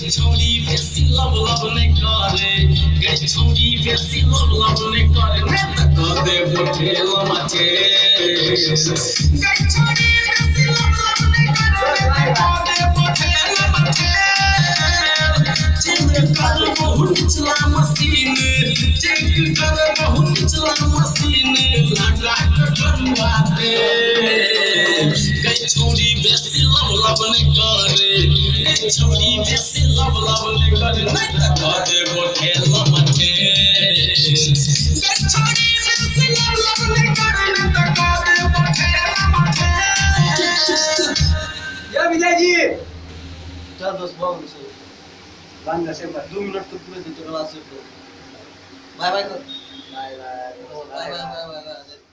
छोड़ी बेसी love love नहीं करे गई छोड़ी बेसी लव लव नहीं करे मैं तो कर दे बोठेल माथे गई छोड़ी बेसी लव लव नहीं करे कर दे बोठेल माथे चेक कर बहुत चला मशीन चेक कर बहुत चला मशीन लगा के करवा दे गई छोड़ी बेसी लव लव नहीं करे छोड़ी बेसी लव लव नहीं करे नहीं तो कर दे बोठेल माथे छोड़ी बेसी लव लव नहीं करे नहीं तो कर दे बोठेल माथे या विजय जी चल दोस्त बहुत सो बांगा से 2 मिनट तो पूरे दिन तो क्लास से बाय बाय कर bye bye bye bye by